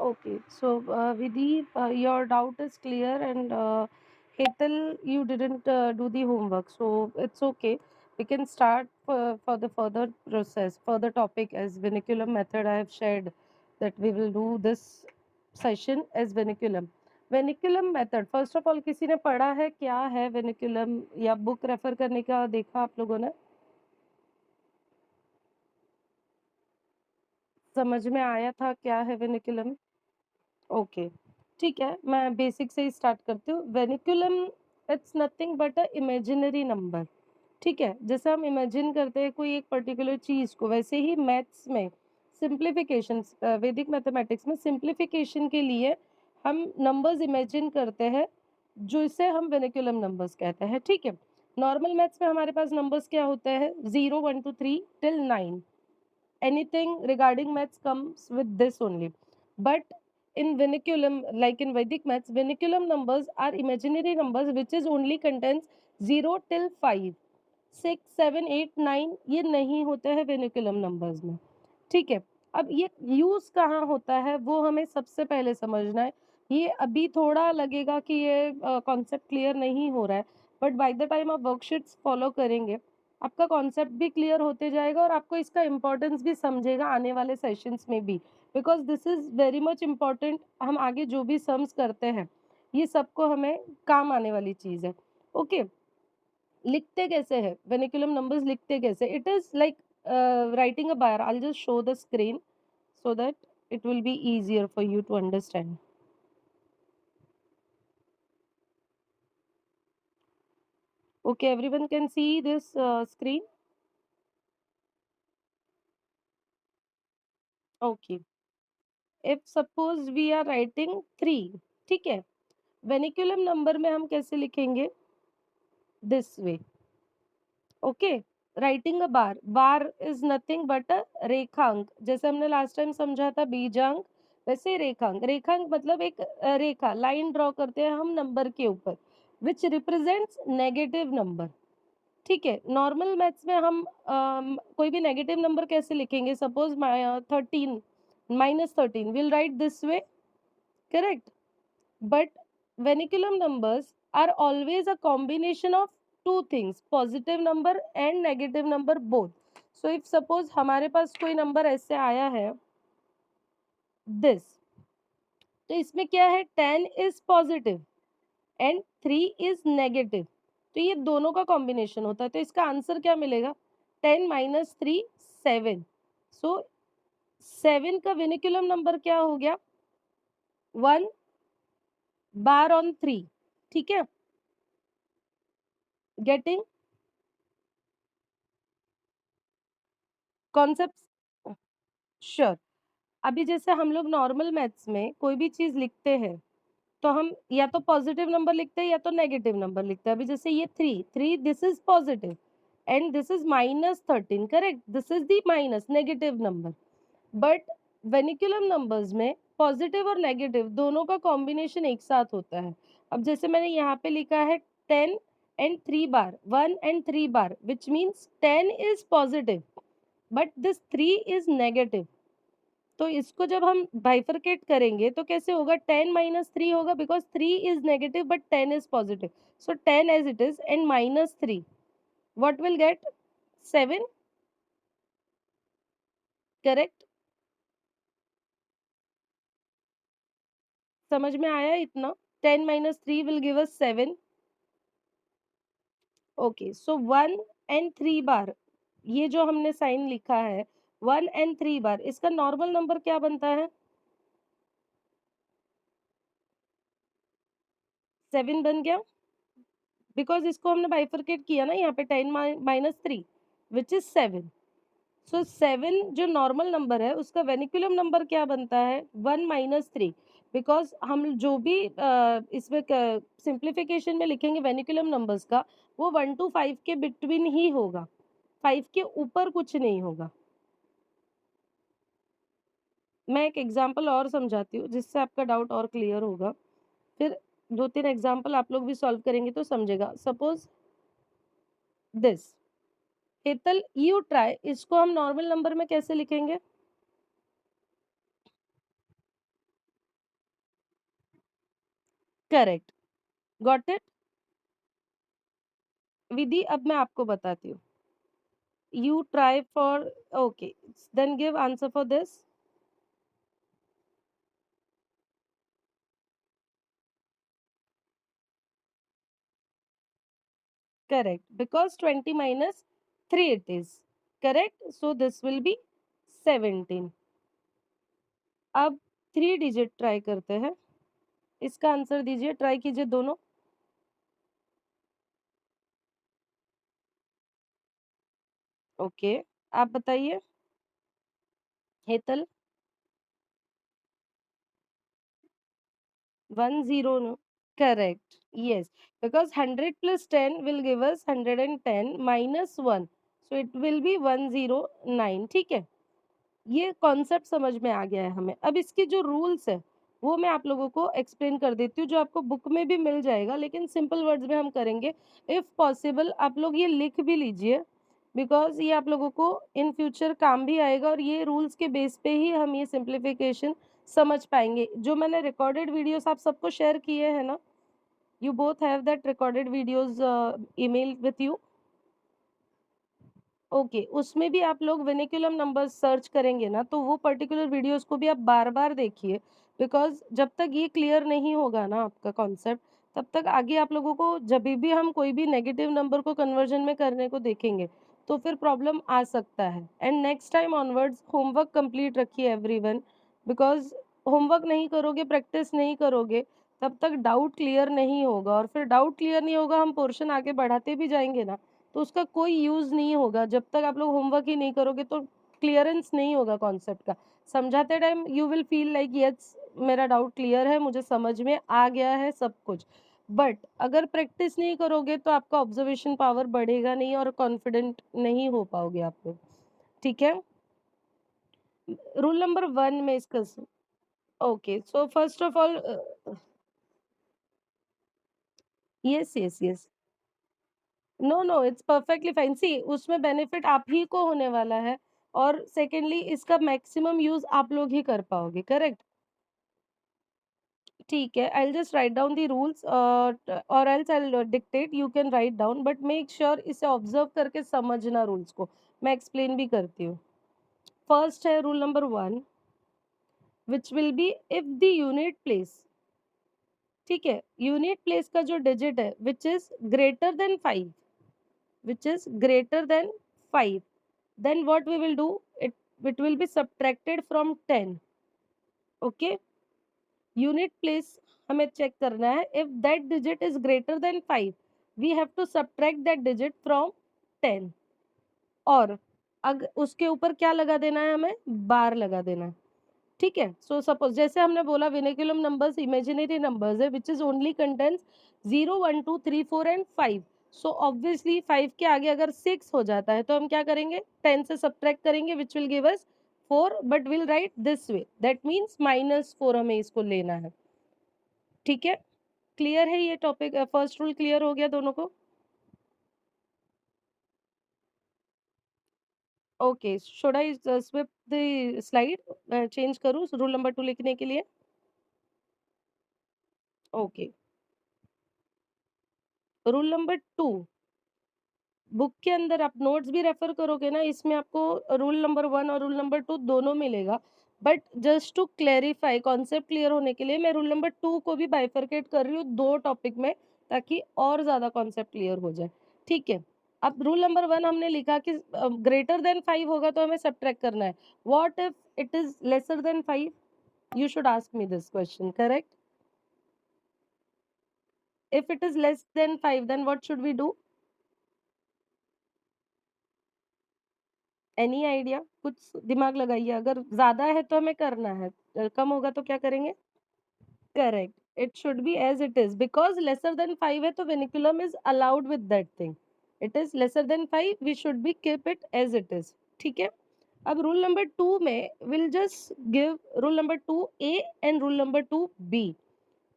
Okay, so Vidhi, your doubt is clear, and Hetal, you didn't do the homework, so it's okay. We can start for the further process, further topic as vernacular method. I have shared that we will do this session as vernaculum. Vernaculum method, first of all, किसी ने पढ़ा है क्या है vernaculum या book refer करने का देखा आप लोगों ने? समझ में आया था क्या है vernaculum? ओके, ठीक है, मैं बेसिक से ही स्टार्ट करती हूँ। Vinculum it's nothing but a imaginary number. ठीक है, जैसे हम इमेजिन करते हैं कोई एक पर्टिकुलर चीज़ को, वैसे ही मैथ्स में सिंप्लीफिकेशन, वैदिक मैथमेटिक्स में सिंप्लीफिकेशन के लिए हम नंबर्स इमेजिन करते हैं, जो इसे हम वेनिकुलम नंबर्स कहते हैं। ठीक है, नॉर्मल मैथ्स में हमारे पास नंबर्स क्या होते हैं? 0 1 2 3 till 9। anything regarding maths comes with this only. But in vernaculum, like in Vedic maths, vernaculum numbers are imaginary numbers which is only contains 0 till 5. 6 7 8 9 ये नहीं होते हैं vernaculum numbers में। ठीक है, अब ये यूज कहाँ होता है वो हमें सबसे पहले समझना है। ये अभी थोड़ा लगेगा कि ये कॉन्सेप्ट क्लियर नहीं हो रहा है, बट बाय द टाइम आप वर्कशीट्स फॉलो करेंगे आपका कॉन्सेप्ट भी क्लियर होते जाएगा और आपको इसका इम्पोर्टेंस भी समझेगा आने वाले सेशंस में भी, because this is very much important. हम आगे जो भी सम्स करते हैं ये सबको हमें काम आने वाली चीज है। ओके, लिखते कैसे हैं वेनिकुलम नंबर्स? लिखते कैसे? It is like writing a bar. I just show the screen so that it will be easier for you to understand. Okay, everyone can see this screen? Okay, if suppose we are writing 3, ठीक है, वेनिकुलम number में हम कैसे लिखेंगे? This way. Okay, writing a bar. Bar is nothing but a रेखांक। जैसे हमने last time समझा था बीजांक, वैसे रेखांक। रेखांक मतलब एक रेखा, लाइन ड्रॉ करते हैं हम नंबर के ऊपर, विच रिप्रेजेंट्स नेगेटिव नंबर। ठीक है, नॉर्मल मैथ्स में हम कोई भी नेगेटिव नंबर कैसे लिखेंगे? Suppose 13 -13 will write this way, correct? But vernacular numbers are always a combination of two things, positive number and negative number both. So if suppose हमारे पास कोई नंबर ऐसे आया है this, तो इसमें क्या है? 10 is positive and 3 is negative, तो ये दोनों का कॉम्बिनेशन होता है, तो इसका आंसर क्या मिलेगा? 10 minus 3 7। सो 7 का वेनिकुलम नंबर क्या हो गया? 1 बार ऑन 3। ठीक है, गेटिंग कॉन्सेप्ट? श्योर। अभी जैसे हम लोग नॉर्मल मैथ्स में कोई भी चीज लिखते हैं तो हम या तो पॉजिटिव नंबर लिखते हैं या तो नेगेटिव नंबर लिखते हैं। अभी जैसे ये 3 3 this is positive and this is -13, correct? This is the minus negative number. But vinculum numbers में पॉजिटिव और नेगेटिव दोनों का कॉम्बिनेशन एक साथ होता है। अब जैसे मैंने यहाँ पे लिखा है 10 and 3 bar, 1 and 3 bar, which means 10 is positive but this 3 is negative. तो इसको जब हम बाइफरकेट करेंगे तो कैसे होगा? 10 माइनस 3 होगा, because 3 is negative but 10 is positive. So 10 as it is and -3, what will get? 7, correct? समझ में आया इतना? 10 minus 3 will give us 7। Okay, so 1 and 3 bar, ये जो हमने साइन लिखा है 1 एंड 3 बार, इसका नॉर्मल नंबर क्या बनता है? 7 बन गया, बिकॉज इसको हमने बाइफरकेट किया ना यहाँ पे 10 माइनस 3 विच इज 7। सो 7 जो नॉर्मल नंबर है उसका वेनिकुलम नंबर क्या बनता है? 1 माइनस 3, बिकॉज हम जो भी इसमें सिंप्लीफिकेशन में लिखेंगे वेनिकुलम नंबर्स का, वो 1 to 5 के बिटवीन ही होगा, 5 के ऊपर कुछ नहीं होगा। मैं एक एग्जांपल और समझाती हूँ जिससे आपका डाउट और क्लियर होगा, फिर 2-3 एग्जांपल आप लोग भी सॉल्व करेंगे तो समझेगा। Suppose this, Hetal you try, इसको हम नॉर्मल नंबर में कैसे लिखेंगे? Correct, got it? विधि अब मैं आपको बताती हूँ। You try for, okay, then give answer for this. Correct, because 20 minus 3 it is. Correct, so this will be 17. अब 3 डिजिट ट्राई करते हैं, इसका आंसर दीजिए, ट्राई कीजिए दोनों। ओके, आप बताइए Hetal. 10 no, correct, yes, because 100 plus 10 will give us 110 minus 1, so it will be 109. ठीक है, ये कॉन्सेप्ट समझ में आ गया है हमें। अब इसके जो रूल्स है वो मैं आप लोगों को एक्सप्लेन कर देती हूँ, जो आपको बुक में भी मिल जाएगा, लेकिन सिंपल वर्ड्स में हम करेंगे। इफ पॉसिबल आप लोग ये लिख भी लीजिए, बिकॉज ये आप लोगों को इन फ्यूचर काम भी आएगा, और ये रूल्स के बेस पे ही हम ये सिंप्लीफिकेशन समझ पाएंगे। जो मैंने रिकॉर्डेड वीडियोस आप सबको शेयर किए हैं ना, you both have that recorded videos email with you. Okay, उसमें भी आप लोग वेनिकुलम नंबर सर्च करेंगे ना, तो वो पर्टिकुलर वीडियोस को भी आप बार बार देखिए, बिकॉज जब तक ये क्लियर नहीं होगा ना आपका कॉन्सेप्ट, तब तक आगे आप लोगों को जब भी हम कोई भी नेगेटिव नंबर को कन्वर्जन में करने को देखेंगे तो फिर प्रॉब्लम आ सकता है। And next time onwards homework complete रखिए एवरीवन, बिकॉज होमवर्क नहीं करोगे, प्रैक्टिस नहीं करोगे, तब तक डाउट क्लियर नहीं होगा, और फिर डाउट क्लियर नहीं होगा, हम पोर्शन आगे बढ़ाते भी जाएंगे ना, तो उसका कोई यूज नहीं होगा। जब तक आप लोग होमवर्क ही नहीं करोगे तो क्लियरेंस नहीं होगा कॉन्सेप्ट का। समझाते time you will feel like yes, मेरा डाउट क्लियर है, मुझे समझ में आ गया है सब कुछ, बट अगर प्रैक्टिस नहीं करोगे तो आपका ऑब्जर्वेशन पावर बढ़ेगा नहीं और कॉन्फिडेंट नहीं हो पाओगे आप लोग। ठीक है, रूल नंबर 1 में इसका, okay, so first of all, yes yes yes, no no, it's perfectly fine. See, उसमें बेनिफिट आप ही को होने वाला है, और सेकेंडली इसका मैक्सिमम यूज आप लोग ही कर पाओगे। करेक्ट, ठीक है, I just write down the rules, और else I dictate, you can write down, but make sure इसे ऑब्जर्व करके समझना रूल्स को। मैं एक्सप्लेन भी करती हूँ। फर्स्ट है rule number 1, which will be if the unit place, ठीक है, यूनिट प्लेस का जो डिजिट है which is greater than 5, which is greater than 5, then what we will do, it will be subtracted from 10. Okay, unit place हमें check करना है, if that digit is greater than 5 we have to subtract that digit from 10, और अगर उसके ऊपर क्या लगा देना है, हमें बार लगा देना है। ठीक है, सो सपोज जैसे हमने बोला विनिकुलम नंबर्स इमेजिनरी नंबर्स है which is only contains 0 1 2 3 4 and 5, so obviously 5 के आगे अगर 6 हो जाता है तो हम क्या करेंगे, 10 से सब्ट्रैक्ट करेंगे which will give us 4, but will write this way, that means -4 हमें इसको लेना है। ठीक है, क्लियर है ये टॉपिक, फर्स्ट रूल क्लियर हो गया दोनों को? Okay, should I swipe the slide, change करूँ रूल नंबर 2 लिखने के लिए? ओके, रूल नंबर 2, बुक के अंदर आप नोट्स भी रेफर करोगे ना, इसमें आपको रूल नंबर 1 और रूल नंबर 2 दोनों मिलेगा, but just to clarify concept clear होने के लिए मैं रूल नंबर 2 को भी बाइफरकेट कर रही हूँ दो टॉपिक में, ताकि और ज्यादा कॉन्सेप्ट क्लियर हो जाए। ठीक है, अब रूल नंबर 1 हमने लिखा कि ग्रेटर देन 5 होगा तो हमें सब्ट्रैक्ट करना है। What if it is lesser than 5? You should ask me this question, correct? If it is less than 5 then what should we do? Any idea? कुछ दिमाग लगाइए, अगर ज्यादा है तो हमें करना है, कम होगा तो क्या करेंगे? Correct, it should be as it is, because lesser than 5 है तो vinculum is allowed with that thing, it is lesser than 5 we should be keep it as it is. ठीक है, अब रूल नंबर 2 में will just give rule number 2 A and rule number 2 B.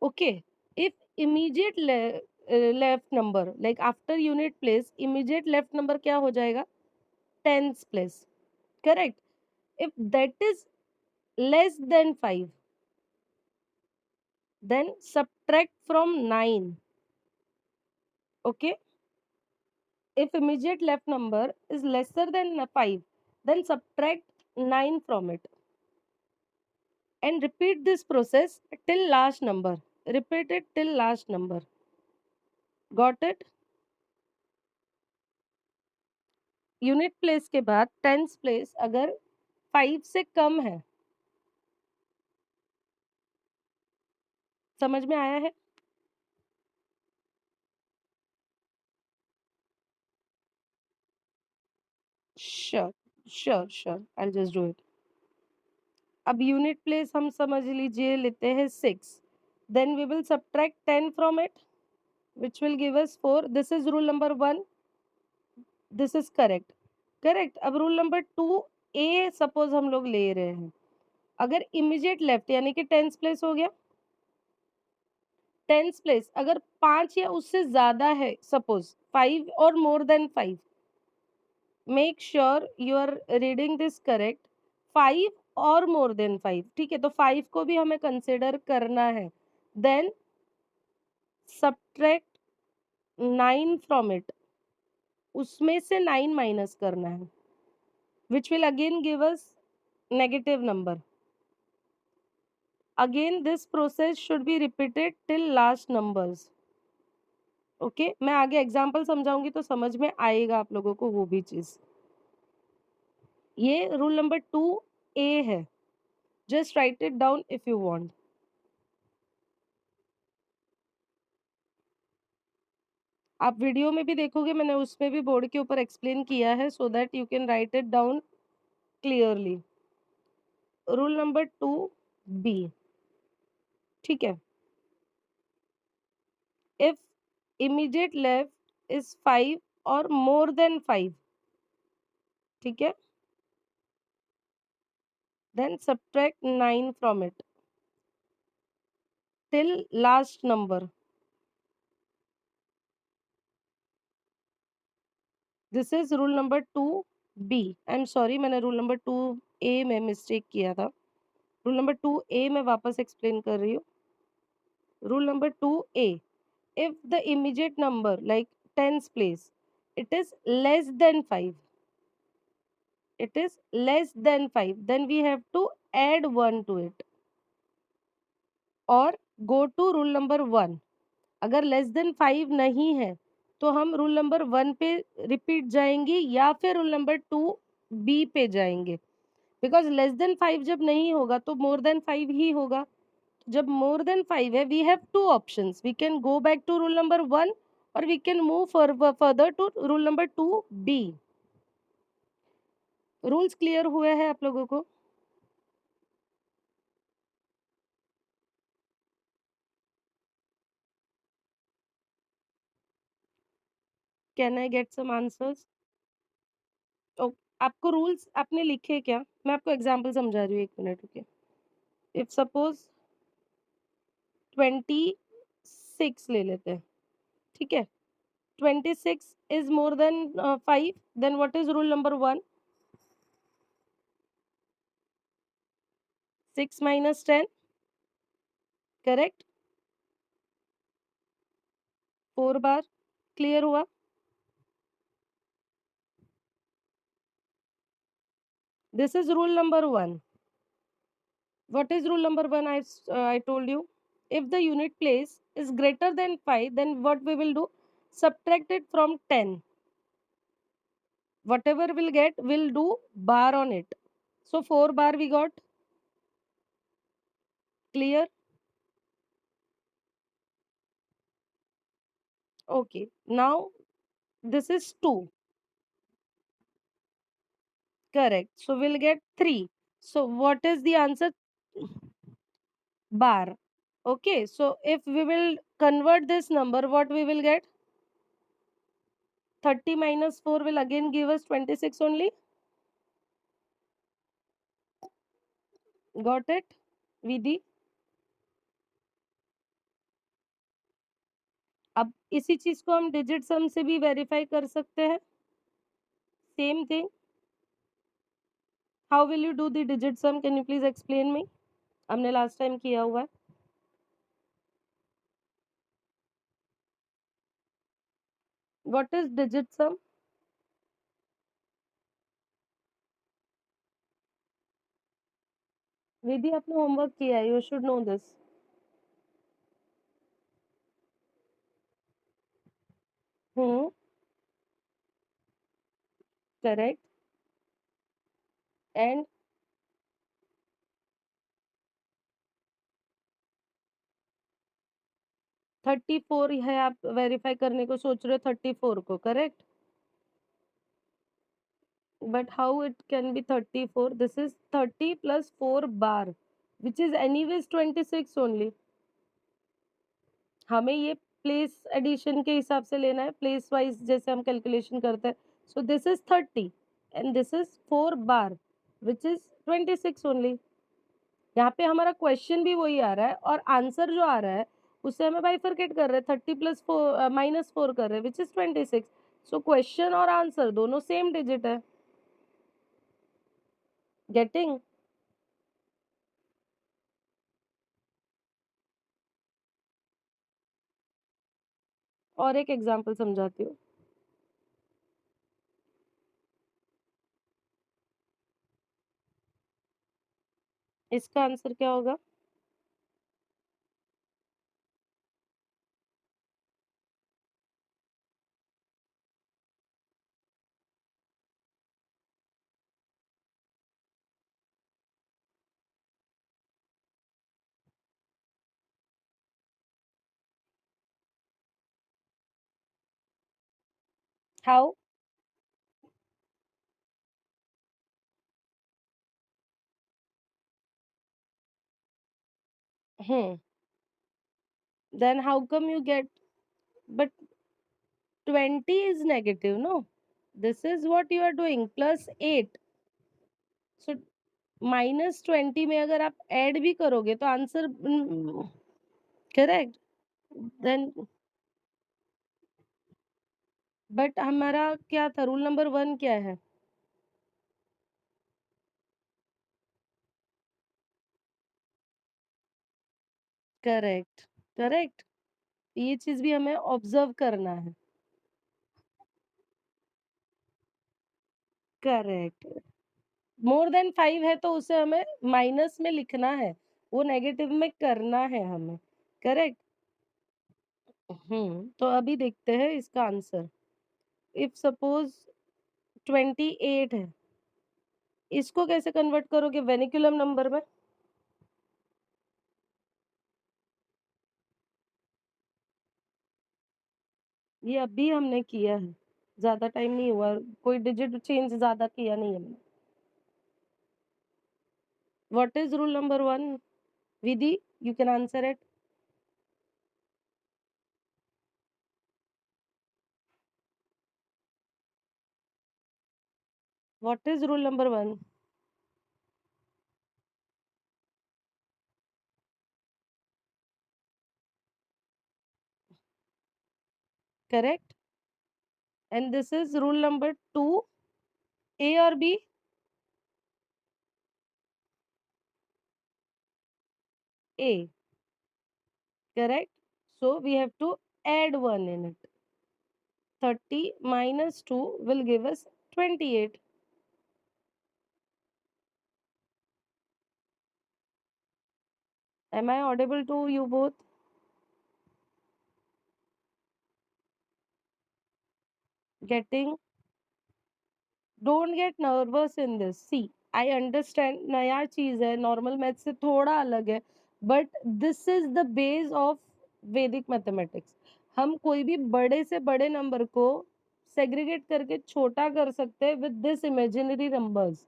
Okay, if immediate left number like after unit place, immediate left number क्या हो जाएगा? Tens place. Correct, if that is less than 5, then subtract from 9. Okay, if immediate left number is lesser than 5, then subtract 9 from it, and repeat this process till last number. Repeat it till last number. Got it? Unit place के बाद tens place अगर 5 से कम है, समझ में आया है? Sure sure sure, I just do it. अब यूनिट प्लेस हम समझ लीजिए लेते हैं 6, then we will subtract 10 from it, which will give us 4. This is rule number 1. This is correct. Correct. अब रूल नंबर 2 ए सपोज हम लोग ले रहे हैं, अगर इमीडिएट लेफ्ट यानी कि टेंस प्लेस हो गया, टेंस प्लेस अगर 5 या उससे ज्यादा है, सपोज 5 और more than 5, make sure you are reading this correct. 5 और मोर देन 5, ठीक है, तो 5 को भी हमें कंसिडर करना है. देन सब्ट्रैक्ट 9 फ्रॉम इट, उसमें से 9 माइनस करना है, which will again give us negative number. Again this process should be repeated till last numbers. Okay, मैं आगे एग्जाम्पल समझाऊंगी तो समझ में आएगा आप लोगों को वो भी चीज. ये रूल नंबर 2A है. Just right it down if you want. आप वीडियो में भी देखोगे, मैंने उसमें भी बोर्ड के ऊपर एक्सप्लेन किया है, so that you can right it down clearly. Rule number 2B, ठीक है. इफ इमीडिएट लेफ्ट इज 5 और मोर देन 5, ठीक है, then subtract 9 from it till last number. This is rule number 2B. I'm sorry, मैंने rule number 2A में mistake किया था. rule number 2A मैं वापस एक्सप्लेन कर रही हूँ. rule number 2A, if the immediate number like tens place, it is less than 5, it is less than 5, then we have to add 1 to it or go to rule number 1. अगर less than 5 नहीं है तो हम rule number 1 पे repeat जाएंगे या फिर rule number 2B पे जाएंगे. बिकॉज लेस देन 5 जब नहीं होगा तो मोर देन 5 ही होगा. जब मोर देन 5 है, we have 2 options. We can go back to rule number 1 और we can move further to rule number 2B. Rules clear हुए हैं आप लोगों को? Can I get some answers? आपको रूल्स आपने लिखे क्या? मैं आपको एग्जांपल समझा रही हूँ, 1 मिनट रुकिए. इफ सपोज 26 ले लेते हैं, ठीक है. 26 is more than 5, then what is rule number 1? 6 minus 10, correct. 4 bar. Clear हुआ? This is rule number 1. What is rule number 1? I told you, if the unit place is greater than 5, then what we will do? Subtract it from 10. Whatever we'll get, we'll do bar on it. So 4 bar we got. Clear? Okay. Now this is 2. Correct. So we'll get 3. So what is the answer? Bar. Okay. So if we will convert this number, what we will get? 30 minus 4 will again give us 26 only. Got it? Vidhi? अब इसी चीज को हम digit सम से भी verify कर सकते हैं. Same thing. How will you do the digit sum? Can you please explain me? हमने लास्ट टाइम किया हुआ है. What is digit sum? Vidhi, आपने होमवर्क किया है, you should know this. Hmm. Correct. And 34 है, आप वेरीफाई करने को सोच रहे हो 34 को, correct? But how it can be 34? This is 30 plus 4 bar, which is anyways 26 only. हमें ये प्लेस एडिशन के हिसाब से लेना है, प्लेस वाइज जैसे हम कैलकुलेशन करते हैं। So this is 30 and this is 4 bar, which is 26 only. यहाँ पे हमारा क्वेश्चन भी वही आ रहा है और आंसर जो आ रहा है उससे हमें बाइफरकेट कर रहे हैं, 30 प्लस 4 माइनस 4 कर रहे हैं, विच इज 26। सो क्वेश्चन और आंसर दोनों सेम डिजिट है। गेटिंग? और एक एग्जांपल समझाती हूँ। इसका आंसर क्या होगा? How? Hmm. Then how come you get, but 20 is negative, no? This is what you are doing, plus 8. So -20 में अगर आप ऐड भी करोगे तो आंसर करेक्ट। देन बट हमारा क्या था, रूल नंबर 1 क्या है? करेक्ट। करेक्ट। ये चीज भी हमें ऑब्जर्व करना है। करेक्ट। मोर देन 5 है तो उसे हमें माइनस में लिखना है, वो नेगेटिव में करना है हमें। करेक्ट। तो अभी देखते हैं इसका आंसर। इफ सपोज 28 है, इसको कैसे कन्वर्ट करोगे वेनिकुलम नंबर में? ये अभी हमने किया है, ज्यादा टाइम नहीं हुआ, कोई डिजिट चेंज ज्यादा किया नहीं हमने। What is rule number 1? Vidhi, you can answer it. What is rule number 1? Correct. And this is rule number 2, A और B? A. Correct. So we have to add 1 in it. 30 minus 2 will give us 28. Am I audible to you both? Getting? Don't get nervous in this. See, I understand नया चीज है, normal math से थोड़ा अलग है, but this is the base of वैदिक mathematics. हम कोई भी बड़े से बड़े नंबर को सेग्रीगेट करके छोटा कर सकते हैं विद दिस इमेजिनरी नंबर्स।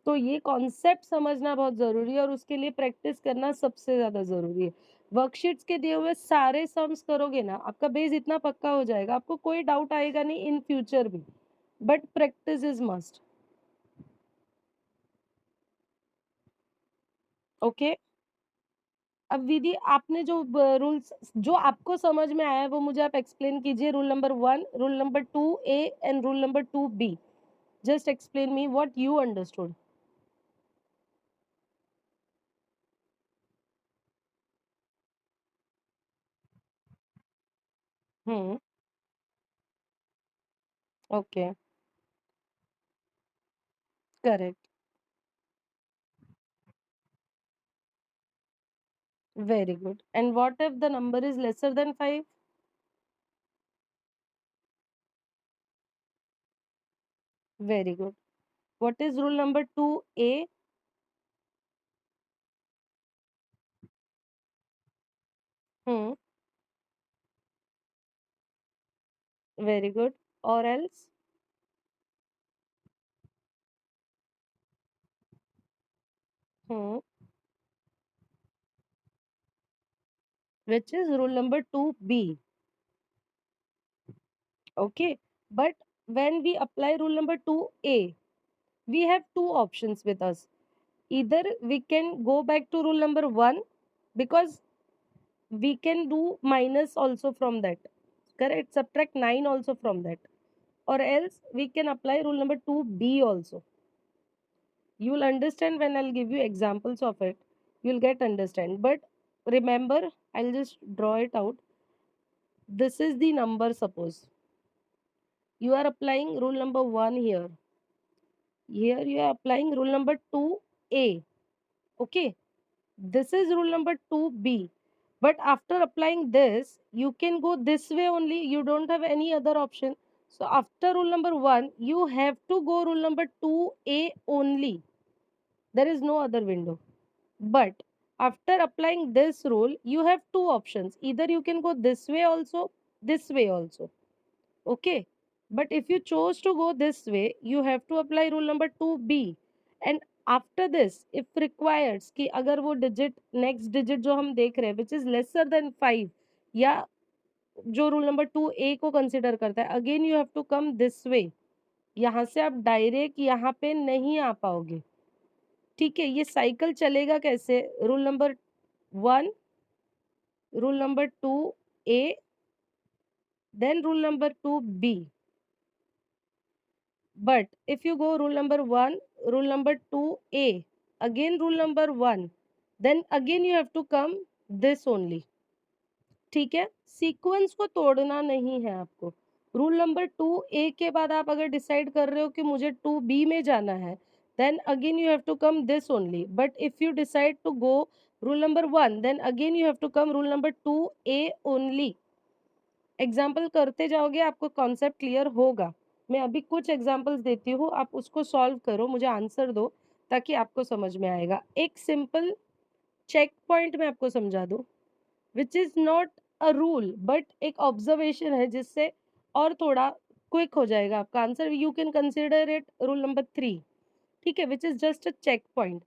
तो ये कॉन्सेप्ट समझना बहुत जरूरी है और उसके लिए प्रैक्टिस करना सबसे ज्यादा जरूरी है। वर्कशीट्स के दिए हुए सारे सम्स करोगे ना, आपका बेस इतना पक्का हो जाएगा, आपको कोई डाउट आएगा नहीं इन फ्यूचर भी। But practice is must. Okay. अब विधि, आपने जो रूल्स जो आपको समझ में आया है वो मुझे आप एक्सप्लेन कीजिए। Rule number 1, rule number 2 A and rule number 2 B. Just explain me what you understood. Hmm. Okay, correct, very good. And what if the number is lesser than 5? Very good. What is rule number 2A? Hmm, very good. और else? Hmm, which is rule number 2B. Okay, but when we apply rule number 2A, we have two options with us. Either we can go back to rule number 1, because we can do minus also from that. Correct? Subtract 9 also from that. Or else we can apply rule number 2B also. You will understand when I'll give you examples of it. You'll get understand. But remember, I'll just draw it out. This is the number, suppose. You are applying rule number 1 here. Here you are applying rule number 2A. Okay. This is rule number 2B. But after applying this, you can go this way only. You don't have any other option. So after rule number 1, you have to go rule number 2A only. There is no other window. But after applying this rule, you have two options. Either you can go this way also, this way also. Okay. But if you chose to go this way, you have to apply rule number 2B. And after this, if required कि अगर वो digit, next digit जो हम देख रहे हैं, which is lesser than 5, या जो rule number 2A को consider करता है, again you have to come this way. यहाँ से आप डायरेक्ट यहाँ पे नहीं आ पाओगे। ठीक है, ये साइकिल चलेगा कैसे? Rule number 1, rule number 2A, then rule number 2B. But if you go rule number 1, rule number 2A, again rule number 1, then again you have to come this only. ठीक है, सीक्वेंस को तोड़ना नहीं है आपको। Rule number 2A के बाद आप अगर डिसाइड कर रहे हो कि मुझे 2B में जाना है, then again you have to come this only. But if you decide to go rule number 1, then again you have to come rule number 2A only. Example करते जाओगे, आपको कॉन्सेप्ट क्लियर होगा। मैं अभी कुछ एग्जाम्पल्स देती हूँ, आप उसको सॉल्व करो, मुझे आंसर दो, ताकि आपको समझ में आएगा। एक सिंपल चेक पॉइंट मैं आपको समझा दूँ, which is not a rule but एक ऑब्जर्वेशन है, जिससे और थोड़ा क्विक हो जाएगा आपका answer. You can consider it rule number 3। ठीक है, which is just a checkpoint.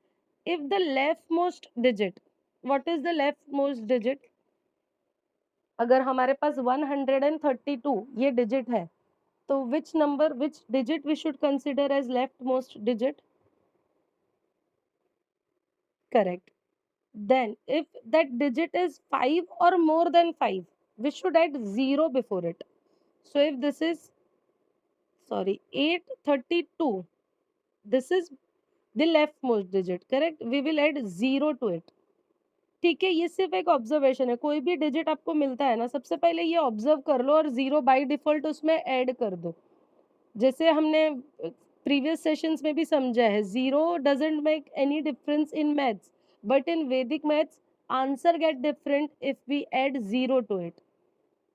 If the leftmost digit, what is the leftmost digit? अगर हमारे पास 132 ये डिजिट है, तो which number, which digit we should consider as leftmost digit? Correct. Then if that digit is 5 or more than 5, we should add 0 before it. So if this is, sorry, 832, this is the leftmost digit, correct? We will add 0 to it. ठीक है, ये सिर्फ एक observation है। कोई भी digit आपको मिलता है ना, सबसे पहले ये ऑब्जर्व कर लो और 0 बाय डिफॉल्ट उसमें ऐड कर दो। जैसे हमने प्रीवियस सेशंस में भी समझा है, 0 doesn't make any difference in maths, but in Vedic maths answer get different if we add 0 to it.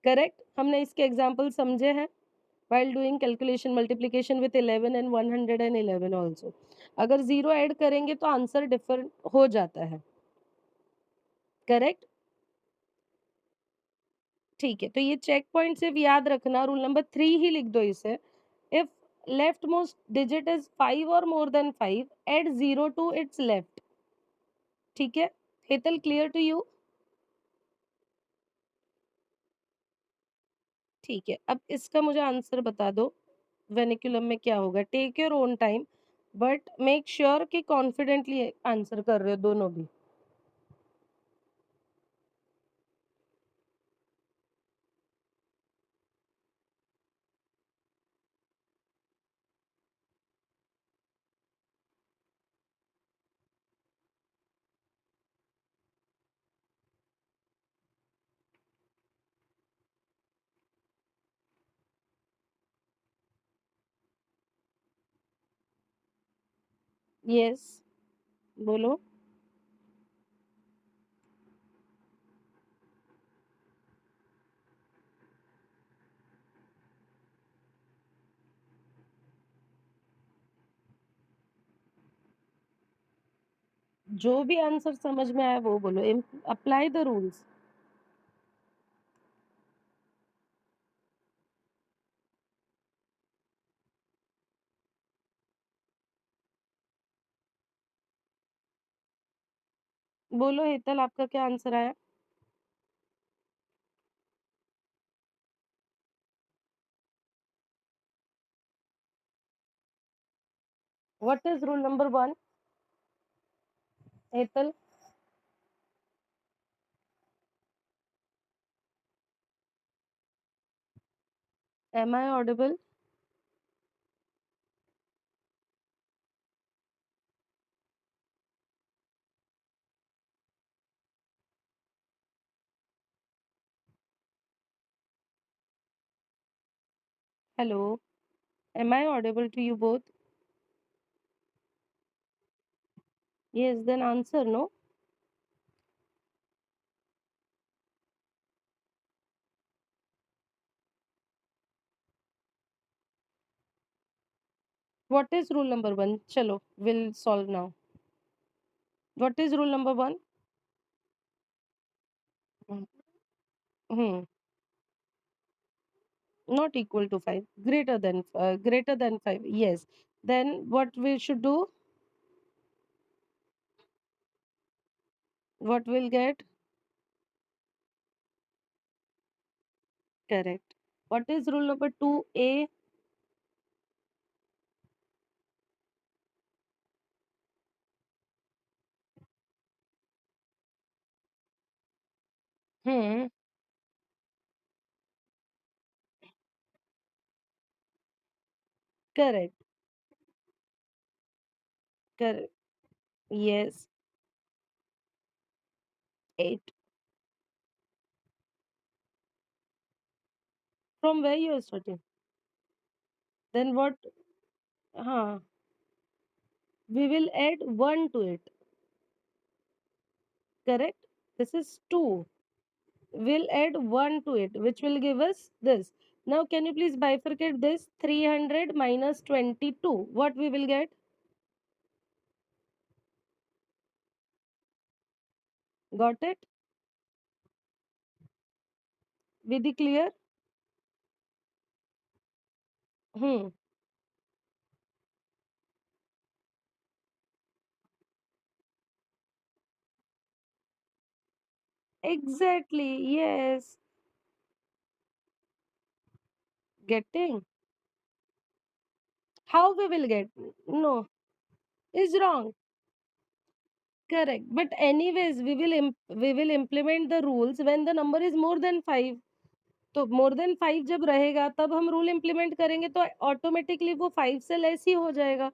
Correct? हमने इसके एग्जांपल समझे हैं while doing calculation multiplication with 11 and 111 also। अगर 0 ऐड करेंगे तो आंसर डिफरेंट हो जाता है। करेक्ट? ठीक है, तो ये चेक पॉइंट सिर्फ याद रखना, रूल नंबर 3 ही लिख दो इसे। If leftmost digit is 5 और more than 5, add 0 to its left. ठीक है, हेतल, क्लियर टू यू? ठीक है, अब इसका मुझे आंसर बता दो, वेनिकुलम में क्या होगा। Take your own time, but make sure कि कॉन्फिडेंटली आंसर कर रहे हो दोनों भी। यस, बोलो। जो भी आंसर समझ में आया वो बोलो। Apply the rules. बोलो हेतल, आपका क्या आंसर आया? What is rule number 1? Hetal, am I audible? Hello, am I audible to you both? Yes, then answer, no? What is rule number 1? Chalo, we'll solve now. What is rule number 1? Hmm. Not equal to 5. Greater than 5. Yes. Then what we should do? What we'll get? Correct. What is rule number 2A? Hmm. Correct. Correct. Yes. 8. From where you are starting? Then what? Huh. We will add 1 to it. Correct? This is 2. We'll add 1 to it, which will give us this. Now, can you please bifurcate this? 300 minus 22. What we will get? Got it? Vidhi clear? Hmm. Exactly. Yes. Getting. How we will get? No. Is wrong. Correct. But anyways, we will implement the rules when the number is more than 5. तो मोर than 5 जब रहेगा तब हम rule implement करेंगे तो automatically वो 5 से less ही हो जाएगा.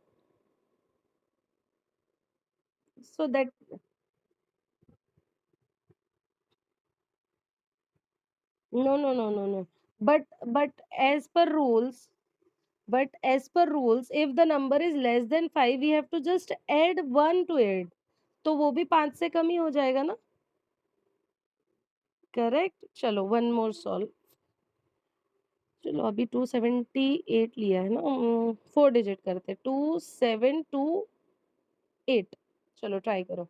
So that no. But as per rules, if the number is less than 5, we have to just add 1 to it. तो वो भी 5 से कम ही हो जाएगा ना. करेक्ट. चलो वन मोर सॉल्व. चलो अभी 278 लिया है ना. 4 डिजिट करते. 2728. चलो ट्राई करो.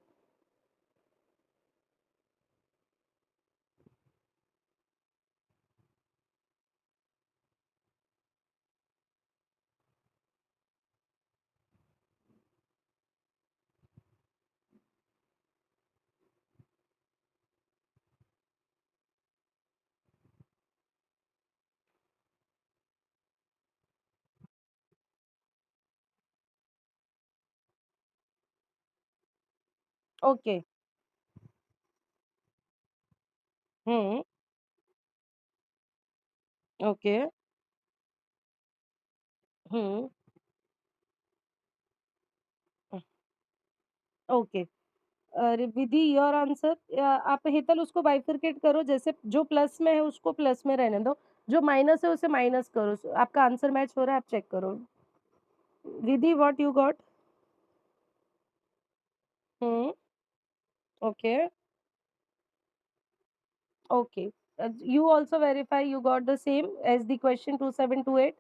Okay. Hmm. Okay. Hmm. Okay. Riddhi your answer. आप हेतल उसको बाइफरकेट करो. जैसे जो प्लस में है उसको प्लस में रहने दो. जो माइनस है उसे माइनस करो. आपका आंसर मैच हो रहा है. आप चेक करो. Vidhi what you got? Hmm. Okay. Okay. You also verify you got the same as the question 2728.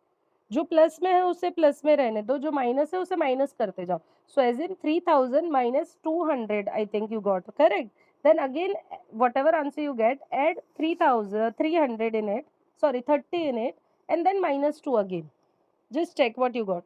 जो प्लस में है उसे प्लस में रहने दो, जो माइनस है उसे माइनस करते जाओ. So as in 3000 minus 200, I think you got correct. Then again, whatever answer you get, add 3000 300 in it, sorry 30 in it, and then minus 2 again. Just check what you got.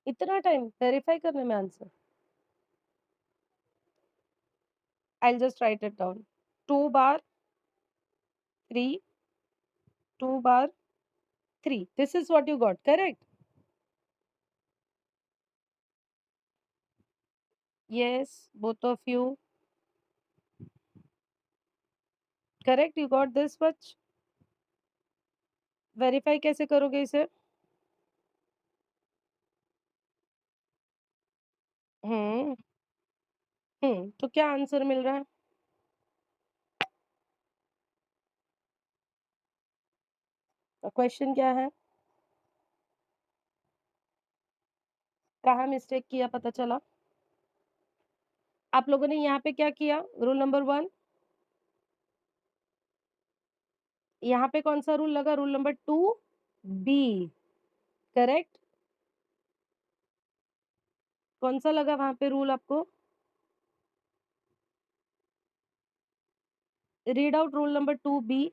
इतना time verify करने में answer? I'll just write it down. 2 bar 3, 2 bar 3. This is what you got, correct? Yes, both of you. Correct, you got this much. Verify कैसे करोगे इसे? हम्म. तो क्या answer मिल रहा है? क्वेश्चन क्या है? कहाँ मिस्टेक किया पता चला? आप लोगों ने यहाँ पे क्या किया? Rule number 1. यहाँ पे कौन सा रूल लगा? Rule number 2 B. करेक्ट. कौन सा लगा वहां पे रूल आपको? Read out rule number 2 B.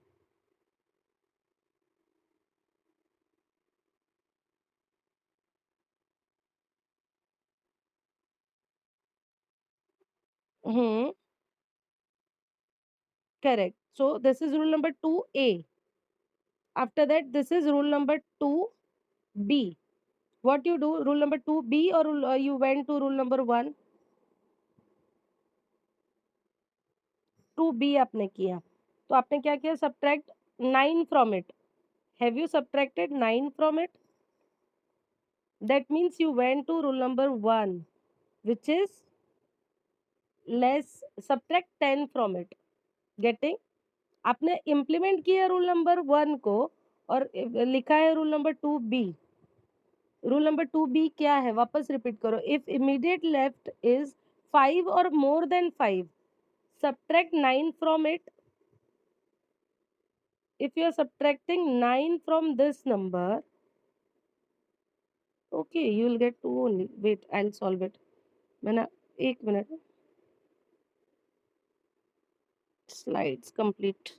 Hmm. Correct. So this is rule number 2A. After that, this is rule number 2B. What you do? Rule number 2B or you went to rule number 1? 2B आपने किया. तो आपने क्या किया? Subtract 9 from it. Have you subtracted 9 from it? That means you went to rule number 1, which is less, subtract 10 from it. Getting? आपने implement किया rule number 1 को और लिखा है rule number 2B. Rule number 2B क्या है? वापस repeat करो. इफ इमीडिएट लेफ्ट इज 5 और more than 5, subtract 9 from it. If you are subtracting 9 from this number, okay, you will get 2 only. Wait, I'll solve it. मैंने एक minute. Slides complete.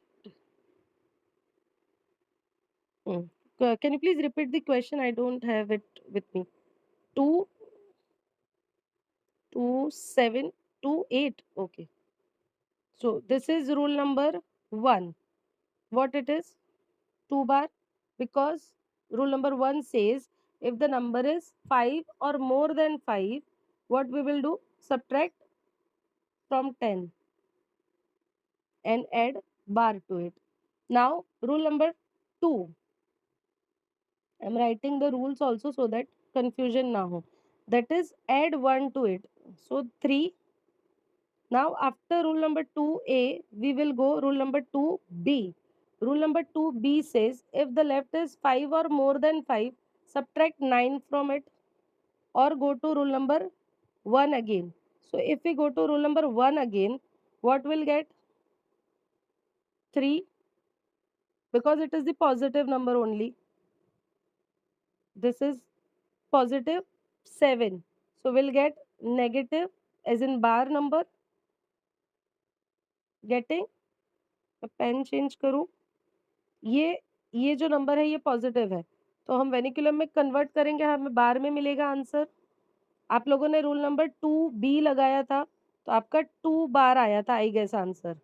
Can you please repeat the question? I don't have it with me. 2 2 7 2 8. Okay. So this is rule number 1. What it is? 2 bar, because rule number 1 says if the number is 5 or more than 5, what we will do? Subtract from 10 and add bar to it. Now rule number 2, I'm writing the rules also so that confusion na ho. That is add 1 to it. So 3. Now after rule number 2A, we will go rule number 2B. Rule number 2B says if the left is 5 or more than 5, subtract 9 from it or go to rule number 1 again. So if we go to rule number 1 again, what will get? 3, because it is the positive number only. This is positive 7. So we'll get negative as in bar number. Getting? Pen change करूं. ये जो number है ये positive है, तो हम वेनिकुलम में convert करेंगे, हमें बार में मिलेगा आंसर. आप लोगों ने रूल नंबर 2B लगाया था, तो आपका 2 बार आया था आई गेस आंसर.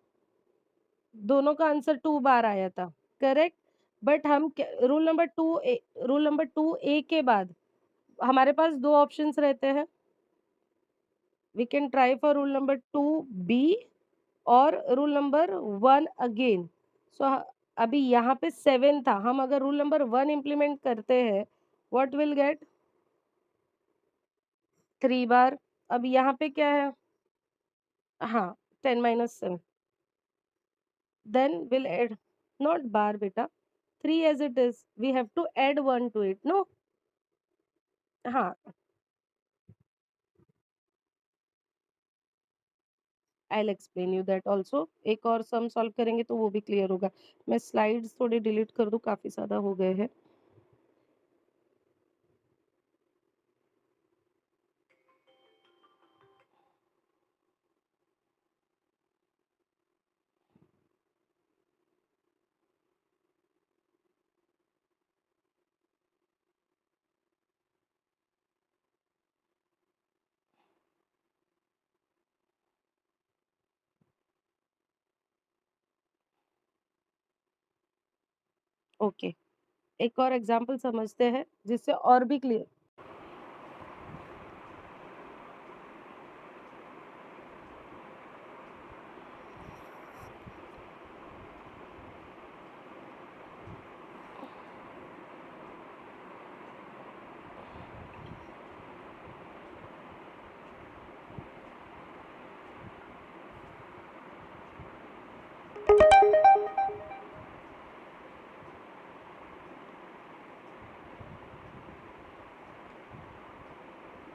दोनों का आंसर 2 बार आया था. करेक्ट. बट हम रूल नंबर 2A के बाद हमारे पास 2 ऑप्शंस रहते हैं. We can try for rule number 2B और रूल नंबर 1 अगेन. सो अभी यहाँ पे 7 था, हम अगर रूल नंबर 1 इम्प्लीमेंट करते हैं, व्हाट विल गेट? 3 बार। अब यहाँ पे क्या है? हाँ, 10 minus 7, then will add, not bar बेटा, 3 as it is, we have to add 1 to it, no? हाँ, I will explain you that also. एक और सम सॉल्व करेंगे तो वो भी क्लियर होगा। मैं स्लाइड्स थोड़े डिलीट कर दूँ, काफ़ी ज़्यादा हो गए हैं। ओके, एक और एग्ज़ाम्पल समझते हैं, जिससे और भी क्लियर